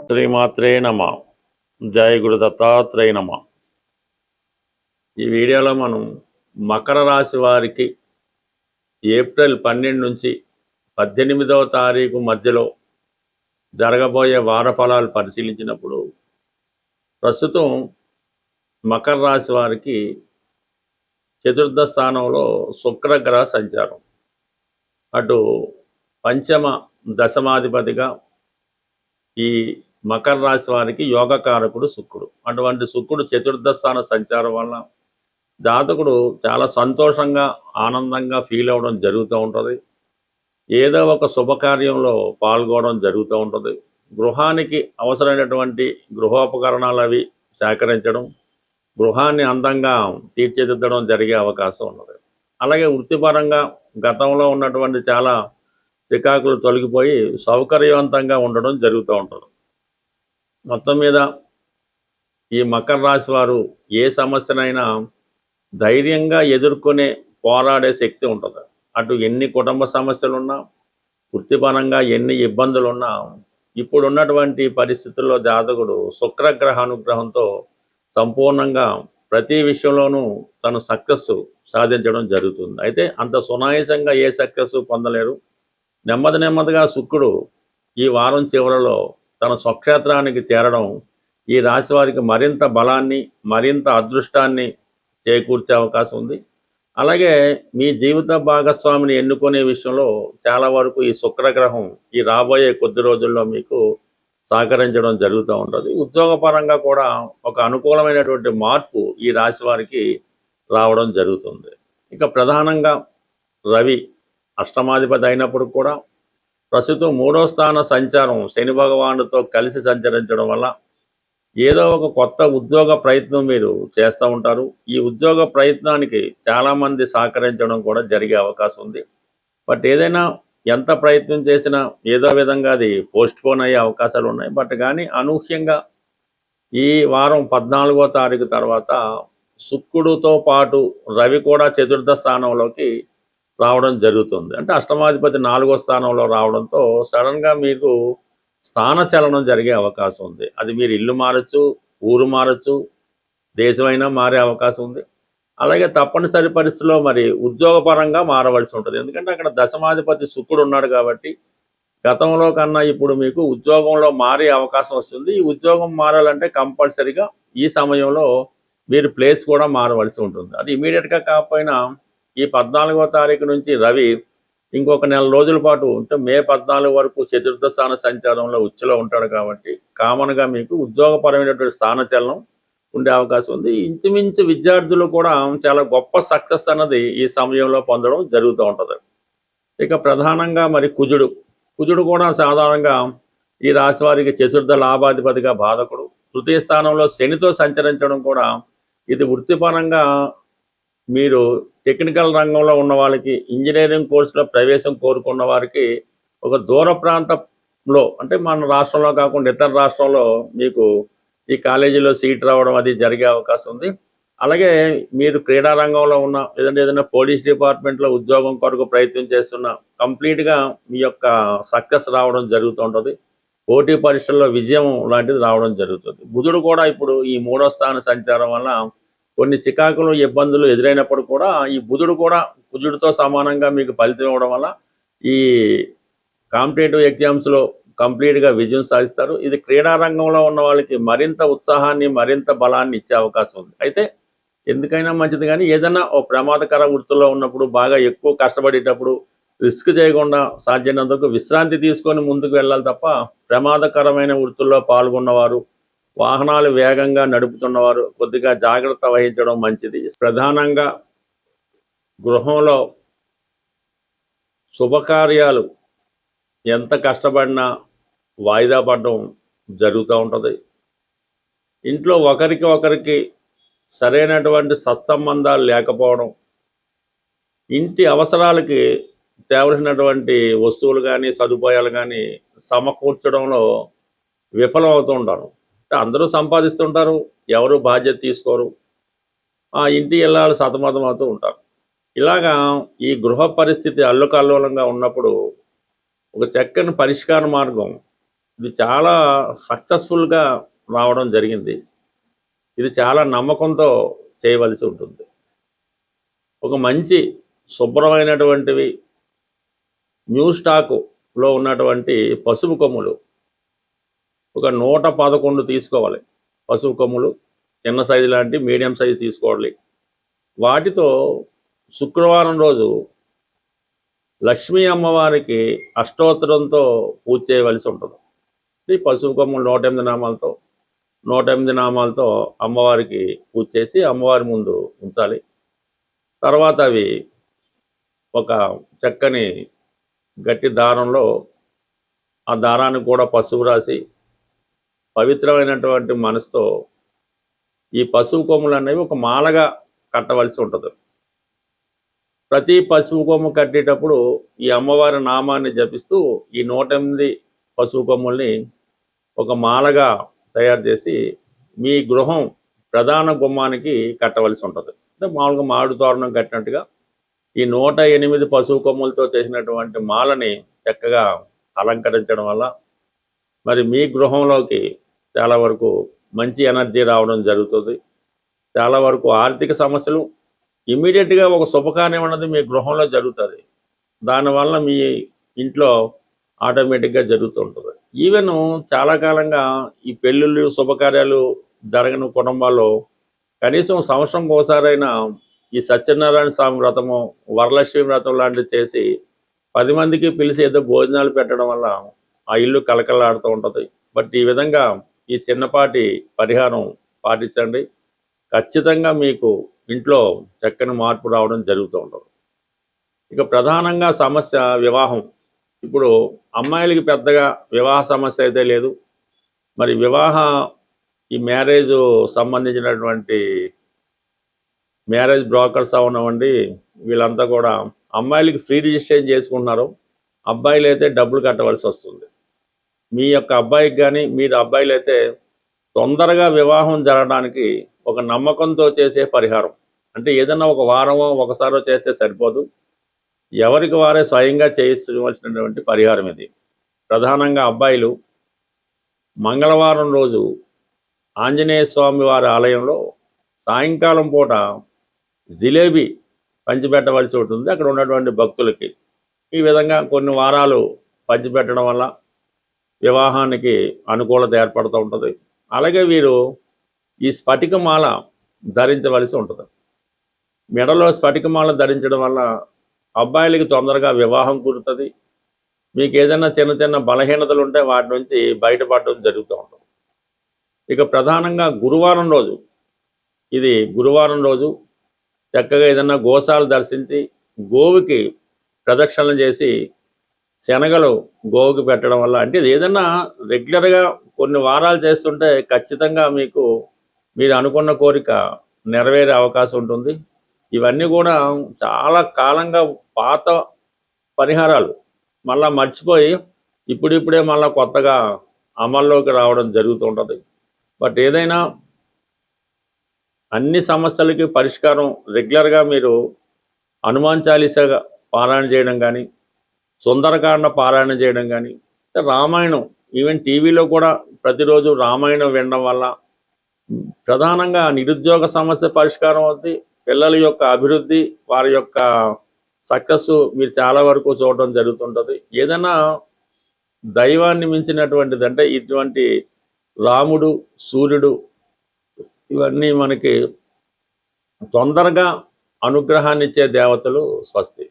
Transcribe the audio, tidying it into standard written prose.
శ్రీమాత్రే నమ. జయ గురు దత్తాత్రేయ నమ. ఈ వీడియోలో మనం మకర రాశి వారికి ఏప్రిల్ 12 నుంచి 18వ తారీఖు మధ్యలో జరగబోయే వార ఫలాలు పరిశీలించినప్పుడు ప్రస్తుతం మకర రాశి వారికి చతుర్థ స్థానంలో శుక్రగ్రహ సంచారం, అటు పంచమ దశమాధిపతిగా ఈ మకర రాశి వారికి యోగకారకుడు శుక్రుడు. అటువంటి శుక్రుడు చతుర్థ స్థాన సంచారం వల్ల జాతకుడు చాలా సంతోషంగా ఆనందంగా ఫీల్ అవ్వడం జరుగుతూ ఉంటుంది. ఏదో ఒక శుభకార్యంలో పాల్గొనడం జరుగుతూ ఉంటుంది. గృహానికి అవసరమైనటువంటి గృహోపకరణాలు అవి సేకరించడం, గృహాన్ని అందంగా తీర్చిదిద్దడం జరిగే అవకాశం ఉన్నది. అలాగే వృత్తిపరంగా గతంలో ఉన్నటువంటి చాలా చికాకులు తొలగిపోయి సౌకర్యవంతంగా ఉండడం జరుగుతూ ఉంటుంది. మొత్తం మీద ఈ మకర రాశి వారు ఏ సమస్యనైనా ధైర్యంగా ఎదుర్కొనే పోరాడే శక్తి ఉంటుంది. అటు ఎన్ని కుటుంబ సమస్యలున్నా, వృత్తిపరంగా ఎన్ని ఇబ్బందులున్నా, ఇప్పుడు ఉన్నటువంటి పరిస్థితుల్లో జాతకుడు శుక్రగ్రహ అనుగ్రహంతో సంపూర్ణంగా ప్రతి విషయంలోనూ తను సక్సెస్ సాధించడం జరుగుతుంది. అయితే అంత సునాయాసంగా ఏ సక్సెస్ పొందలేరు. నెమ్మదిగా శుక్రుడు ఈ వారం చివరలో తన స్వక్షేత్రానికి చేరడం ఈ రాశి వారికి మరింత బలాన్ని, మరింత అదృష్టాన్ని చేకూర్చే అవకాశం ఉంది. అలాగే మీ జీవిత భాగస్వామిని ఎన్నుకునే విషయంలో చాలా వరకు ఈ శుక్రగ్రహం ఈ రాబోయే కొద్ది రోజుల్లో మీకు సహకరించడం జరుగుతూ ఉంటుంది. ఉద్యోగపరంగా కూడా ఒక అనుకూలమైనటువంటి మార్పు ఈ రాశి వారికి రావడం జరుగుతుంది. ఇక ప్రధానంగా రవి అష్టమాధిపతి అయినప్పుడు కూడా ప్రస్తుతం 3వ స్థాన సంచారం శని భగవానుడితో కలిసి సంచరించడం వల్ల ఏదో ఒక కొత్త ఉద్యోగ ప్రయత్నం మీరు చేస్తూ ఉంటారు. ఈ ఉద్యోగ ప్రయత్నానికి చాలామంది సహకరించడం కూడా జరిగే అవకాశం ఉంది. బట్ ఏదైనా ఎంత ప్రయత్నం చేసినా ఏదో విధంగా అది పోస్ట్పోన్ అయ్యే అవకాశాలు ఉన్నాయి. బట్ కానీ అనూహ్యంగా ఈ వారం 14వ తారీఖు తర్వాత శుక్రుడితో పాటు రవి కూడా చతుర్థ స్థానంలోకి రావడం జరుగుతుంది. అంటే అష్టమాధిపతి 4వ స్థానంలో రావడంతో సడన్గా మీకు స్థాన చలనం జరిగే అవకాశం ఉంది. అది మీరు ఇల్లు మారచ్చు, ఊరు మారచ్చు, దేశమైనా మారే అవకాశం ఉంది. అలాగే తప్పనిసరి పరిస్థితుల్లో మరి ఉద్యోగపరంగా మారవలసి ఉంటుంది. ఎందుకంటే అక్కడ దశమాధిపతి శుక్రుడు ఉన్నాడు కాబట్టి గతంలో కన్నా ఇప్పుడు మీకు ఉద్యోగంలో మారే అవకాశం వస్తుంది. ఈ ఉద్యోగం మారాలంటే కంపల్సరిగా ఈ సమయంలో మీరు ప్లేస్ కూడా మారవలసి ఉంటుంది. అది ఇమీడియట్గా కాకపోయినా ఈ 14వ తారీఖు నుంచి రవి ఇంకొక నెల రోజుల పాటు అంటే మే 14 వరకు చతుర్థ స్థాన సంచారంలో ఉచ్చులో ఉంటాడు కాబట్టి కామన్గా మీకు ఉద్యోగపరమైనటువంటి స్థానచలనం ఉండే అవకాశం ఉంది. ఇంచుమించు విద్యార్థులు కూడా చాలా గొప్ప సక్సెస్ అన్నది ఈ సమయంలో పొందడం జరుగుతూ ఉంటుంది. ఇక ప్రధానంగా మరి కుజుడు కూడా సాధారణంగా ఈ రాశి వారికి చతుర్థ లాభాధిపతిగా బాధకుడు. తృతీయ స్థానంలో శనితో సంచరించడం కూడా ఇది వృత్తిపరంగా మీరు టెక్నికల్ రంగంలో ఉన్న వాళ్ళకి, ఇంజనీరింగ్ కోర్సులో ప్రవేశం కోరుకున్న వారికి ఒక దూర ప్రాంతంలో అంటే మన రాష్ట్రంలో కాకుండా ఇతర రాష్ట్రంలో మీకు ఈ కాలేజీలో సీట్ రావడం అది జరిగే అవకాశం ఉంది. అలాగే మీరు క్రీడా రంగంలో ఉన్న లేదంటే ఏదైనా పోలీస్ డిపార్ట్మెంట్లో ఉద్యోగం కొరకు ప్రయత్నం చేస్తున్న కంప్లీట్గా మీ యొక్క సక్సెస్ రావడం జరుగుతూ ఉంటుంది. పోటీ పరీక్షల్లో విజయం లాంటిది రావడం జరుగుతుంది. బుధుడు కూడా ఇప్పుడు ఈ 3వ స్థాన సంచారం వల్ల కొన్ని చికాకులు, ఇబ్బందులు ఎదురైనప్పుడు కూడా ఈ బుధుడు కూడా కుజుడితో సమానంగా మీకు ఫలితం ఇవ్వడం వల్ల ఈ కాంపిటేటివ్ ఎగ్జామ్స్లో కంప్లీట్గా విజయం సాధిస్తారు. ఇది క్రీడా రంగంలో ఉన్న వాళ్ళకి మరింత ఉత్సాహాన్ని, మరింత బలాన్ని ఇచ్చే అవకాశం ఉంది. అయితే ఎందుకైనా మంచిది, కానీ ఏదైనా ఓ ప్రమాదకర వృత్తుల్లో ఉన్నప్పుడు బాగా ఎక్కువ కష్టపడేటప్పుడు రిస్క్ చేయకుండా సాధ్యమైనందుకు విశ్రాంతి తీసుకొని ముందుకు వెళ్ళాలి తప్ప ప్రమాదకరమైన వృత్తుల్లో పాల్గొన్నవారు, వాహనాలు వేగంగా నడుపుతున్నవారు కొద్దిగా జాగ్రత్త వహించడం మంచిది. ప్రధానంగా గృహంలో శుభకార్యాలు ఎంత కష్టపడినా వాయిదా పడడం జరుగుతూ ఉంటుంది. ఇంట్లో ఒకరికి సరైనటువంటి సత్సంబంధాలు లేకపోవడం, ఇంటి అవసరాలకి తేవలసినటువంటి వస్తువులు కానీ సదుపాయాలు కానీ సమకూర్చడంలో విఫలం అవుతూ ఉంటారు. అందరూ సంపాదిస్తుంటారు, ఎవరు బాధ్యత తీసుకోరు, ఆ ఇంటి ఇళ్ళాలు సతమతం అవుతూ ఉంటారు. ఇలాగా ఈ గృహ పరిస్థితి అల్లుకల్లోలంగా ఉన్నప్పుడు ఒక చక్కని పరిష్కార మార్గం ఇది చాలా సక్సెస్ఫుల్గా రావడం జరిగింది. ఇది చాలా నమ్మకంతో చేయవలసి ఉంటుంది. ఒక మంచి శుభ్రమైనటువంటివి న్యూ స్టాకులో ఉన్నటువంటి పసుపు కొమ్ములు ఒక 111 తీసుకోవాలి. పసుపు కొమ్ములు చిన్న సైజు లాంటి మీడియం సైజు తీసుకోవాలి. వాటితో శుక్రవారం రోజు లక్ష్మీ అమ్మవారికి అష్టోత్తరంతో పూజ చేయవలసి ఉంటుంది. ఈ పసుపు కొమ్ములు 108 నామాలతో అమ్మవారికి పూజ చేసి అమ్మవారి ముందు ఉంచాలి. తర్వాత అవి ఒక చక్కని గట్టి దారంలో ఆ దారాన్ని కూడా పసుపు రాసి పవిత్రమైనటువంటి మనసుతో ఈ పసుపు కొమ్ములు అనేవి ఒక మాలగా కట్టవలసి ఉంటుంది. ప్రతి పసుపు కొమ్ము కట్టేటప్పుడు ఈ అమ్మవారి నామాన్ని జపిస్తూ ఈ 108 పసుపు కొమ్ముల్ని ఒక మాలగా తయారు చేసి మీ గృహం ప్రధాన గుమ్మానికి కట్టవలసి ఉంటుంది. అంటే మామూలుగా మామిడి తోరణం కట్టినట్టుగా ఈ 108 పసుపు కొమ్ములతో చేసినటువంటి మాలని చక్కగా అలంకరించడం వల్ల మరి మీ గృహంలోకి చాలా వరకు మంచి ఎనర్జీ రావడం జరుగుతుంది. చాలా వరకు ఆర్థిక సమస్యలు ఇమ్మీడియట్గా ఒక శుభకార్యం అన్నది మీ గృహంలో జరుగుతుంది. దానివల్ల మీ ఇంట్లో ఆటోమేటిక్గా జరుగుతూ ఉంటుంది. ఈవెన్ చాలా కాలంగా ఈ పెళ్ళిళ్ళు శుభకార్యాలు జరగని కుటుంబాల్లో కనీసం సంవత్సరంకి ఒకసారైనా ఈ సత్యనారాయణ స్వామి వ్రతము వరలక్ష్మి వ్రతం లాంటివి చేసి 10 మందికి పిలిచి ఏదో భోజనాలు పెట్టడం వల్ల ఆ ఇల్లు కలకలాడుతూ ఉంటుంది. బట్ ఈ విధంగా ఈ చిన్నపాటి పరిహారం పాటించండి. ఖచ్చితంగా మీకు ఇంట్లో చక్కని మార్పు రావడం జరుగుతూ ఉంటుంది. ఇక ప్రధానంగా సమస్య వివాహం. ఇప్పుడు అమ్మాయిలకి పెద్దగా వివాహ సమస్య అయితే లేదు. మరి ఈ మ్యారేజ్ సంబంధించినటువంటి మ్యారేజ్ బ్రోకర్స్ అవనివ్వండి, వీళ్ళంతా కూడా అమ్మాయిలకి ఫ్రీ రిజిస్ట్రేషన్ చేసుకుంటున్నారు. అబ్బాయిలు అయితే డబ్బులు కట్టవలసి వస్తుంది. మీ యొక్క అబ్బాయికి కానీ మీరు అబ్బాయిలు అయితే తొందరగా వివాహం జరగడానికి ఒక నమ్మకంతో చేసే పరిహారం. అంటే ఏదన్నా ఒక వారమో ఒకసారో చేస్తే సరిపోదు. ఎవరికి వారే స్వయంగా చేయవలసినటువంటి పరిహారం ఇది. ప్రధానంగా అబ్బాయిలు మంగళవారం రోజు ఆంజనేయ స్వామి వారి ఆలయంలో సాయంకాలం పూట జిలేబీ పంచిపెట్టవలసి ఉంటుంది అక్కడ ఉన్నటువంటి భక్తులకి. ఈ విధంగా కొన్ని వారాలు పంచిపెట్టడం వల్ల వివాహానికి అనుకూలత ఏర్పడుతూ ఉంటుంది. అలాగే వీరు ఈ స్ఫటికమాల ధరించవలసి ఉంటుంది. మెడలో స్ఫటికమాల ధరించడం వల్ల అబ్బాయిలకి తొందరగా వివాహం కుదురుతుంది. మీకు ఏదైనా చిన్న చిన్న బలహీనతలు ఉంటే వాటి నుంచి బయటపడడం జరుగుతూ ఉంటుంది. ఇక ప్రధానంగా గురువారం రోజు చక్కగా ఏదన్నా గోశాలు దర్శించి గోవుకి ప్రదక్షిణలు చేసి శనగలు గోవుకి పెట్టడం వల్ల, అంటే ఏదన్నా రెగ్యులర్గా కొన్ని వారాలు చేస్తుంటే ఖచ్చితంగా మీరు అనుకున్న కోరిక నెరవేరే అవకాశం ఉంటుంది. ఇవన్నీ కూడా చాలా కాలంగా పాత పరిహారాలు మళ్ళీ మర్చిపోయి ఇప్పుడిప్పుడే మళ్ళీ కొత్తగా అమల్లోకి రావడం జరుగుతూ ఉంటుంది. బట్ ఏదైనా అన్ని సమస్యలకి పరిష్కారం రెగ్యులర్గా మీరు హనుమాన్ చాలీసా పారాయణ చేయడం కానీ, సుందరకాండ పారాయణ చేయడం కానీ, రామాయణం ఈవెన్ టీవీలో కూడా ప్రతిరోజు రామాయణం వినడం వల్ల ప్రధానంగా నిరుద్యోగ సమస్య పరిష్కారం అవుతుంది. పిల్లల యొక్క అభివృద్ధి, వారి యొక్క సక్సెస్ మీరు చాలా వరకు చూడడం జరుగుతుంటుంది. ఏదైనా దైవాన్ని మించినటువంటిది అంటే ఇటువంటి రాముడు, సూర్యుడు ఇవన్నీ మనకి తొందరగా అనుగ్రహాన్ని ఇచ్చే దేవతలు. స్వస్తి.